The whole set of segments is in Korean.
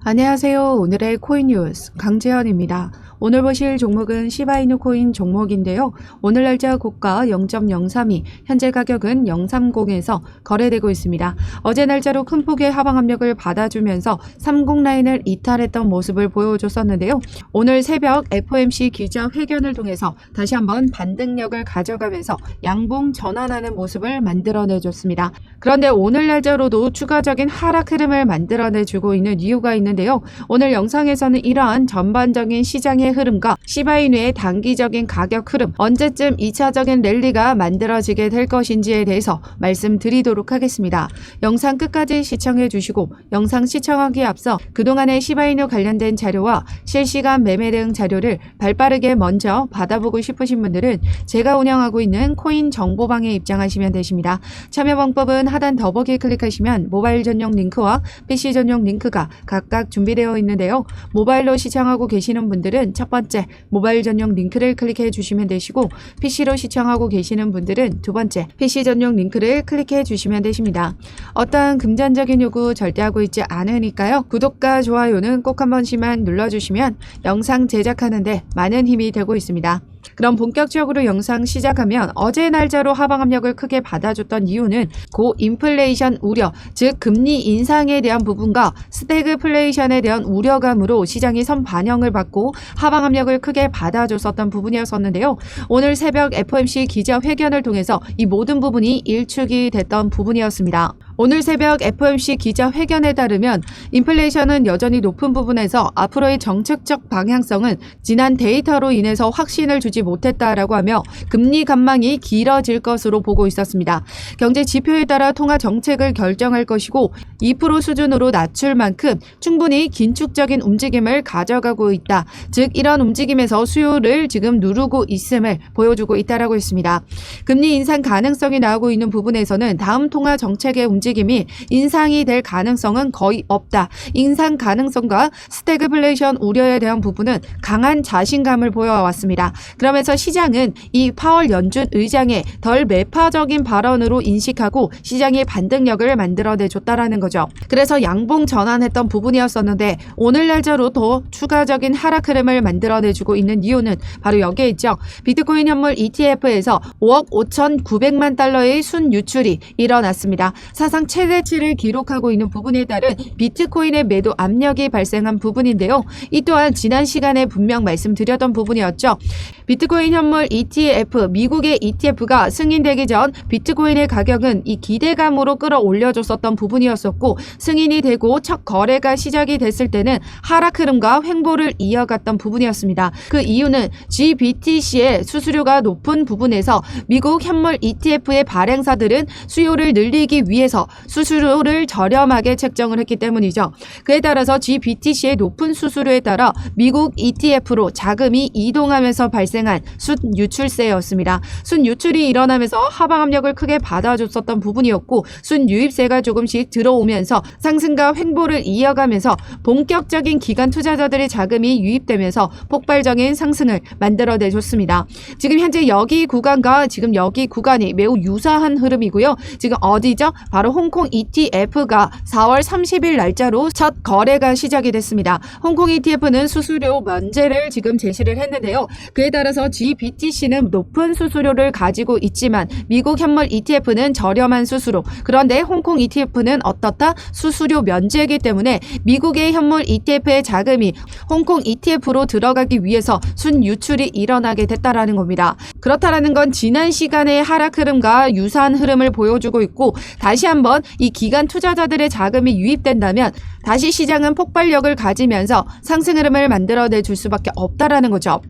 안녕하세요. 오늘의 코인 뉴스 강재현입니다. 오늘 보실 종목은 시바이누 코인 종목인데요. 오늘 날짜 고가 0.032, 현재 가격은 030에서 거래되고 있습니다. 어제 날짜로 큰 폭의 하방 압력을 받아주면서 30 라인을 이탈했던 모습을 보여줬었는데요. 오늘 새벽 FOMC 기자 회견을 통해서 다시 한번 반등력을 가져가면서 양봉 전환하는 모습을 만들어내줬습니다. 그런데 오늘 날짜로도 추가적인 하락 흐름을 만들어내주고 있는 이유가 있는데요. 오늘 영상에서는 이러한 전반적인 시장의 흐름과 시바이누의 단기적인 가격 흐름, 언제쯤 2차적인 랠리가 만들어지게 될 것인지에 대해서 말씀드리도록 하겠습니다. 영상 끝까지 시청해 주시고 영상 시청하기에 앞서 그동안의 시바이누 관련된 자료와 실시간 매매 대응 자료를 발빠르게 먼저 받아보고 싶으신 분들은 제가 운영하고 있는 코인 정보방에 입장하시면 되십니다. 참여 방법은 하단 더보기 클릭하시면 모바일 전용 링크와 PC 전용 링크가 각각 준비되어 있는데요. 모바일로 시청하고 계시는 분들은 첫 번째 모바일 전용 링크를 클릭해 주시면 되시고, PC로 시청하고 계시는 분들은 두 번째 PC 전용 링크를 클릭해 주시면 되십니다. 어떠한 금전적인 요구 절대 하고 있지 않으니까요. 구독과 좋아요는 꼭 한 번씩만 눌러주시면 영상 제작하는데 많은 힘이 되고 있습니다. 그럼 본격적으로 영상 시작하면 어제 날짜로 하방 압력을 크게 받아줬던 이유는 고인플레이션 우려, 즉 금리 인상에 대한 부분과 스태그플레이션에 대한 우려감으로 시장이 선반영을 받고 하방 압력을 크게 받아줬었던 부분이었었는데요. 오늘 새벽 FOMC 기자회견을 통해서 이 모든 부분이 일축이 됐던 부분이었습니다. 오늘 새벽 FOMC 기자회견에 따르면 인플레이션은 여전히 높은 부분에서 앞으로의 정책적 방향성은 지난 데이터로 인해서 확신을 주지 못했다라고 하며 금리 감망이 길어질 것으로 보고 있었습니다. 경제 지표에 따라 통화 정책을 결정할 것이고 2% 수준으로 낮출 만큼 충분히 긴축적인 움직임을 가져가고 있다. 즉 이런 움직임에서 수요를 지금 누르고 있음을 보여주고 있다라고 했습니다. 금리 인상 가능성이 나오고 있는 부분에서는 다음 통화 정책의 움직임이 인상이 될 가능성은 거의 없다. 인상 가능성과 스태그플레이션 우려에 대한 부분은 강한 자신감을 보여왔습니다. 그러면서 시장은 이 파월 연준 의장의 덜 매파적인 발언으로 인식하고 시장의 반등력을 만들어내줬다라는 거죠. 그래서 양봉 전환했던 부분이었었는데 오늘 날짜로 더 추가적인 하락 흐름을 만들어내주고 있는 이유는 바로 여기에 있죠. 비트코인 현물 ETF에서 5억 5,900만 달러의 순유출이 일어났습니다. 사상 최대치를 기록하고 있는 부분에 따른 비트코인의 매도 압력이 발생한 부분인데요. 이 또한 지난 시간에 분명 말씀드렸던 부분이었죠. 비트코인 현물 ETF, 미국의 ETF가 승인되기 전 비트코인의 가격은 이 기대감으로 끌어올려줬었던 부분이었었고, 승인이 되고 첫 거래가 시작이 됐을 때는 하락 흐름과 횡보를 이어갔던 부분이었습니다. 그 이유는 GBTC의 수수료가 높은 부분에서 미국 현물 ETF의 발행사들은 수요를 늘리기 위해서 수수료를 저렴하게 책정을 했기 때문이죠. 그에 따라서 GBTC의 높은 수수료에 따라 미국 ETF로 자금이 이동하면서 발생한 순유출세였습니다. 순유출이 일어나면서 하방 압력을 크게 받아줬었던 부분이었고, 순유입세가 조금씩 들어오면서 상승과 횡보를 이어가면서 본격적인 기관 투자자들의 자금이 유입되면서 폭발적인 상승을 만들어내줬습니다. 지금 현재 여기 구간과 지금 여기 구간이 매우 유사한 흐름이고요. 지금 어디죠? 바로 홍콩 ETF가 4월 30일 날짜로 첫 거래가 시작이 됐습니다. 홍콩 ETF는 수수료 면제를 지금 제시를 했는데요. 그에 따라서 GBTC는 높은 수수료를 가지고 있지만 미국 현물 ETF는 저렴한 수수료. 그런데 홍콩 ETF는 어떻다? 수수료 면제이기 때문에 미국의 현물 ETF의 자금이 홍콩 ETF로 들어가기 위해서 순유출이 일어나게 됐다라는 겁니다. 그렇다라는 건 지난 시간의 하락 흐름과 유사한 흐름을 보여주고 있고, 다시 한번 이 기관 투자자들의 자금이 유입된다면 다시 시장은 폭발력을 가지면서 상승 흐름을 만들어내 줄 수밖에 없다라는 거죠.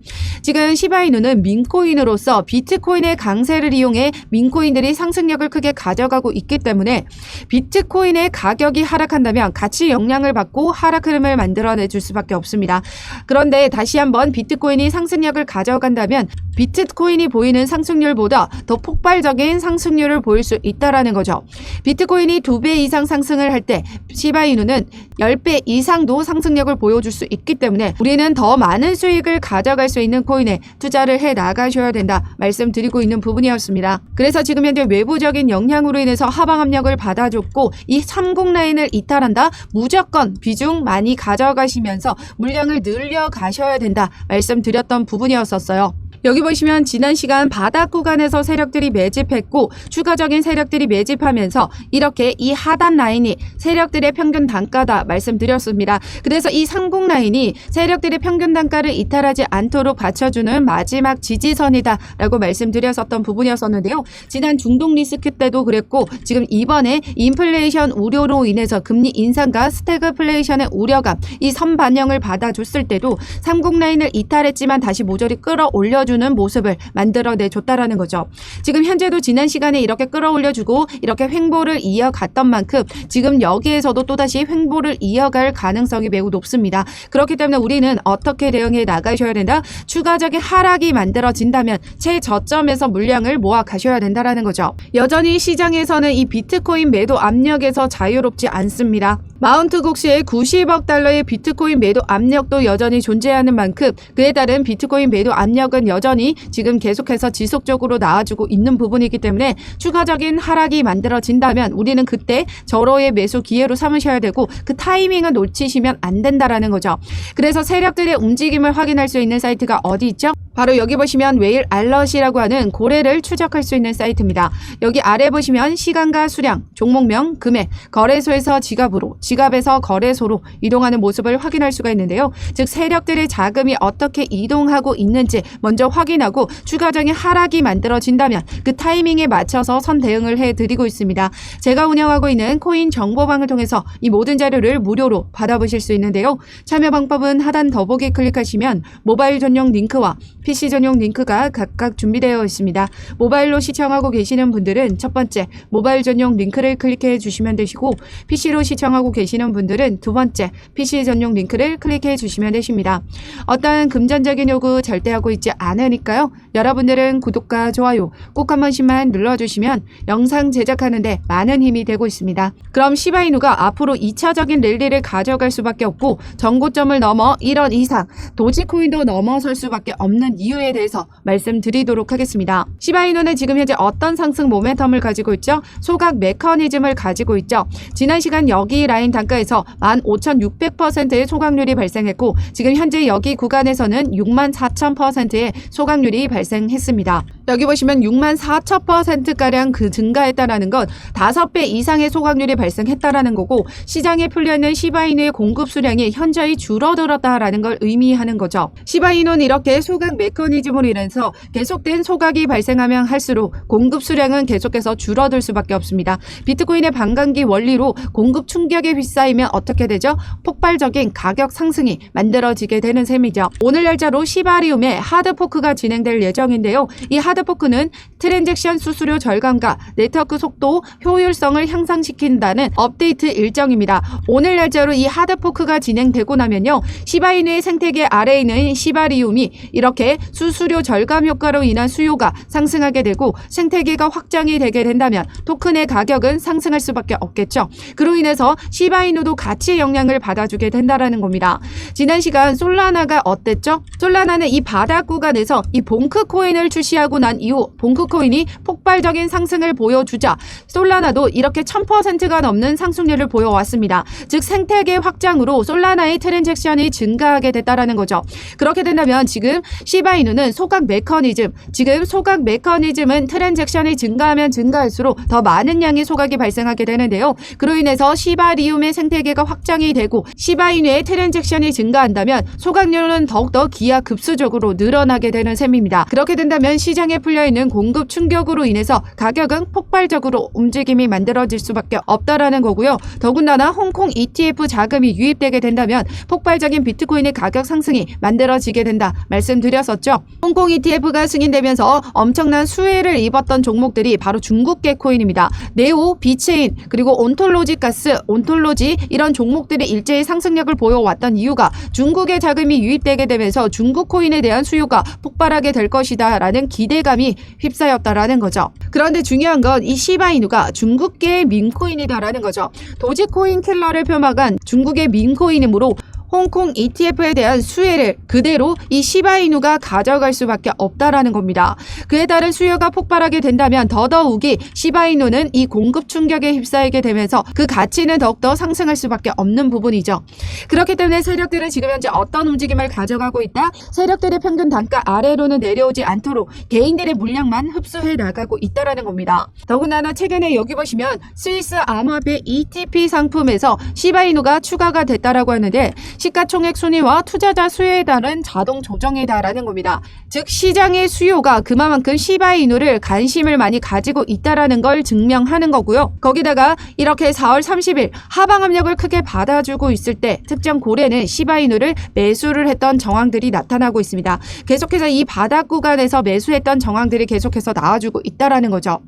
지금 시바이누는 민코인으로서 비트코인의 강세를 이용해 민코인들이 상승력을 크게 가져가고 있기 때문에 비트코인의 가격이 하락한다면 같이 영향을 받고 하락 흐름을 만들어내 줄 수밖에 없습니다. 그런데 다시 한번 비트코인이 상승력을 가져간다면 비트코인이 보이는 상승률보다 더 폭발적인 상승률을 보일 수 있다라는 거죠. 비트코인이 2배 이상 상승을 할 때 시바이누는 10배 이상도 상승력을 보여줄 수 있기 때문에 우리는 더 많은 수익을 가져갈 수 있는 코인에 투자를 해 나가셔야 된다 말씀드리고 있는 부분이었습니다. 그래서 지금 현재 외부적인 영향으로 인해서 하방 압력을 받아줬고 이 30 라인을 이탈한다, 무조건 비중 많이 가져가시면서 물량을 늘려 가셔야 된다 말씀드렸던 부분이었었어요. 여기 보시면 지난 시간 바닥 구간에서 세력들이 매집했고 추가적인 세력들이 매집하면서 이렇게 이 하단 라인이 세력들의 평균 단가다 말씀드렸습니다. 그래서 이 30 라인이 세력들의 평균 단가를 이탈하지 않도록 받쳐주는 마지막 지지선이다 라고 말씀드렸었던 부분이었었는데요. 지난 중동 리스크 때도 그랬고 지금 이번에 인플레이션 우려로 인해서 금리 인상과 스태그플레이션의 우려감, 이 선반영을 받아줬을 때도 30 라인을 이탈했지만 다시 모조리 끌어올려주는 모습을 만들어내줬다라는 거죠. 지금 현재도 지난 시간에 이렇게 끌어올려주고 이렇게 횡보를 이어갔던 만큼 지금 여기에서도 또다시 횡보를 이어갈 가능성이 매우 높습니다. 그렇기 때문에 우리는 어떻게 대응해 나가셔야 된다? 추가적인 하락이 만들어진다면 최저점에서 물량을 모아 가셔야 된다라는 거죠. 여전히 시장에서는 이 비트코인 매도 압력에서 자유롭지 않습니다. 마운트 곡시의 90억 달러의 비트코인 매도 압력도 여전히 존재하는 만큼 그에 따른 비트코인 매도 압력은 여전히 지금 계속해서 지속적으로 나와주고 있는 부분이기 때문에 추가적인 하락이 만들어진다면 우리는 그때 절호의 매수 기회로 삼으셔야 되고 그 타이밍을 놓치시면 안 된다라는 거죠. 그래서 세력들의 움직임을 확인할 수 있는 사이트가 어디 있죠? 바로 여기 보시면 웨일 알럿이라고 하는 고래를 추적할 수 있는 사이트입니다. 여기 아래 보시면 시간과 수량, 종목명, 금액, 거래소에서 지갑으로, 지갑에서 거래소로 이동하는 모습을 확인할 수가 있는데요. 즉 세력들의 자금이 어떻게 이동하고 있는지 먼저 확인하고 추가적인 하락이 만들어진다면 그 타이밍에 맞춰서 선 대응을 해드리고 있습니다. 제가 운영하고 있는 코인 정보방을 통해서 이 모든 자료를 무료로 받아보실 수 있는데요. 참여 방법은 하단 더보기 클릭하시면 모바일 전용 링크와 PC 전용 링크가 각각 준비되어 있습니다. 모바일로 시청하고 계시는 분들은 첫 번째 모바일 전용 링크를 클릭해 주시면 되시고 PC로 시청하고 계시는 분들은 두 번째 PC 전용 링크를 클릭해 주시면 되십니다. 어떠한 금전적인 요구 절대 하고 있지 않으니까요. 여러분들은 구독과 좋아요 꼭 한 번씩만 눌러주시면 영상 제작하는데 많은 힘이 되고 있습니다. 그럼 시바이누가 앞으로 2차적인 랠리를 가져갈 수밖에 없고 전고점을 넘어 1원 이상 도지코인도 넘어설 수밖에 없는 이유에 대해서 말씀드리도록 하겠습니다. 시바이누는 지금 현재 어떤 상승 모멘텀을 가지고 있죠? 소각 메커니즘을 가지고 있죠. 지난 시간 여기 라인 단가에서 15,600%의 소각률이 발생했고 지금 현재 여기 구간에서는 64,000%의 소각률이 발생했습니다. 여기 보시면 64,000%가량 그 증가했다라는 건 5배 이상의 소각률이 발생했다라는 거고 시장에 풀려있는 시바이누의 공급 수량이 현저히 줄어들었다라는 걸 의미하는 거죠. 시바이누는 이렇게 소각 메커니즘으로 인해서 계속된 소각이 발생하면 할수록 공급 수량은 계속해서 줄어들 수밖에 없습니다. 비트코인의 반감기 원리로 공급 충격에 휩싸이면 어떻게 되죠? 폭발적인 가격 상승이 만들어지게 되는 셈이죠. 오늘 날짜로 시바리움의 하드포크가 진행될 예정인데요. 이 하드포크는 트랜잭션 수수료 절감과 네트워크 속도, 효율성을 향상시킨다는 업데이트 일정입니다. 오늘 날짜로 이 하드포크가 진행되고 나면요. 시바이누의 생태계 아래에 있는 시바리움이 이렇게 수수료 절감 효과로 인한 수요가 상승하게 되고 생태계가 확장이 되게 된다면 토큰의 가격은 상승할 수밖에 없겠죠. 그로 인해서 시바이누도 같이 영향을 받아주게 된다라는 겁니다. 지난 시간 솔라나가 어땠죠? 솔라나는 이 바닥 구간에서 이 봉크 코인을 출시하고 난 이후 봉크 코인이 폭발적인 상승을 보여주자 솔라나도 이렇게 1000%가 넘는 상승률을 보여왔습니다. 즉 생태계 확장으로 솔라나의 트랜잭션이 증가하게 됐다라는 거죠. 그렇게 된다면 지금 시바이누는 소각 메커니즘, 지금 소각 메커니즘은 트랜잭션이 증가하면 증가할수록 더 많은 양의 소각이 발생하게 되는데요. 그로 인해서 시바리움의 생태계가 확장이 되고 시바이누의 트랜잭션이 증가한다면 소각률은 더욱더 기하급수적으로 늘어나게 되는 셈입니다. 그렇게 된다면 시장에 풀려있는 공급 충격으로 인해서 가격은 폭발적으로 움직임이 만들어질 수밖에 없다라는 거고요. 더군다나 홍콩 ETF 자금이 유입되게 된다면 폭발적인 비트코인의 가격 상승이 만들어지게 된다 말씀드렸습니다. 올랐었죠. 홍콩 ETF가 승인되면서 엄청난 수혜를 입었던 종목들이 바로 중국계 코인입니다. 네오, 비체인, 그리고 온톨로지 가스, 온톨로지 이런 종목들이 일제히 상승력을 보여왔던 이유가 중국의 자금이 유입되게 되면서 중국 코인에 대한 수요가 폭발하게 될 것이다 라는 기대감이 휩싸였다라는 거죠. 그런데 중요한 건 이 시바이누가 중국계의 밈코인이다라는 거죠. 도지코인 킬러를 표방한 중국의 밈코인이므로 홍콩 ETF에 대한 수혜를 그대로 이 시바이누가 가져갈 수밖에 없다라는 겁니다. 그에 따른 수요가 폭발하게 된다면 더더욱이 시바이누는 이 공급 충격에 휩싸이게 되면서 그 가치는 더욱더 상승할 수밖에 없는 부분이죠. 그렇기 때문에 세력들은 지금 현재 어떤 움직임을 가져가고 있다? 세력들의 평균 단가 아래로는 내려오지 않도록 개인들의 물량만 흡수해 나가고 있다라는 겁니다. 더군다나 최근에 여기 보시면 스위스 암호화폐 ETP 상품에서 시바이누가 추가가 됐다라고 하는데 시가총액 순위와 투자자 수요에 따른 자동 조정이다라는 겁니다. 즉 시장의 수요가 그만큼 시바이누를 관심을 많이 가지고 있다라는 걸 증명하는 거고요. 거기다가 이렇게 4월 30일 하방 압력을 크게 받아주고 있을 때 특정 고래는 시바이누를 매수를 했던 정황들이 나타나고 있습니다. 계속해서 이 바닥 구간에서 매수했던 정황들이 계속해서 나와주고 있다라는 거죠.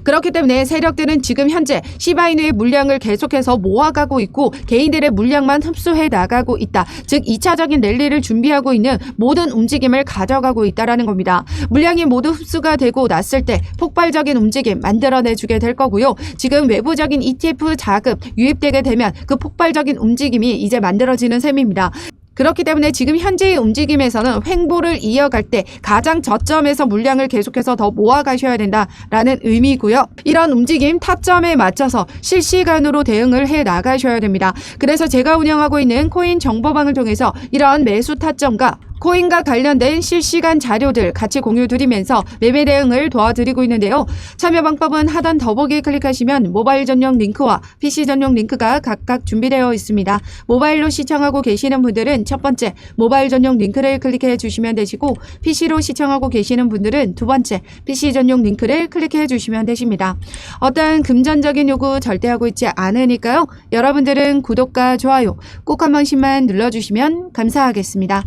그렇기 때문에 세력들은 지금 현재 시바이누의 물량을 계속해서 모아가고 있고 개인들의 물량만 흡수해 나가고 있다. 즉 2차적인 랠리를 준비하고 있는 모든 움직임을 가져가고 있다라는 겁니다. 물량이 모두 흡수가 되고 났을 때 폭발적인 움직임 만들어내주게 될 거고요. 지금 외부적인 ETF 자금 유입되게 되면 그 폭발적인 움직임이 이제 만들어지는 셈입니다. 그렇기 때문에 지금 현재의 움직임에서는 횡보를 이어갈 때 가장 저점에서 물량을 계속해서 더 모아가셔야 된다라는 의미고요. 이런 움직임 타점에 맞춰서 실시간으로 대응을 해 나가셔야 됩니다. 그래서 제가 운영하고 있는 코인 정보방을 통해서 이런 매수 타점과 코인과 관련된 실시간 자료들 같이 공유 드리면서 매매 대응을 도와드리고 있는데요. 참여 방법은 하단 더보기에 클릭하시면 모바일 전용 링크와 PC 전용 링크가 각각 준비되어 있습니다. 모바일로 시청하고 계시는 분들은 첫 번째 모바일 전용 링크를 클릭해 주시면 되시고 PC로 시청하고 계시는 분들은 두 번째 PC 전용 링크를 클릭해 주시면 되십니다. 어떤 금전적인 요구 절대 하고 있지 않으니까요. 여러분들은 구독과 좋아요 꼭 한 번씩만 눌러주시면 감사하겠습니다.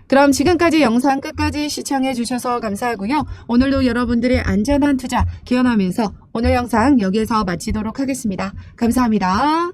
그럼 지금까지 영상 끝까지 시청해 주셔서 감사하고요. 오늘도 여러분들의 안전한 투자 기원하면서 오늘 영상 여기에서 마치도록 하겠습니다. 감사합니다.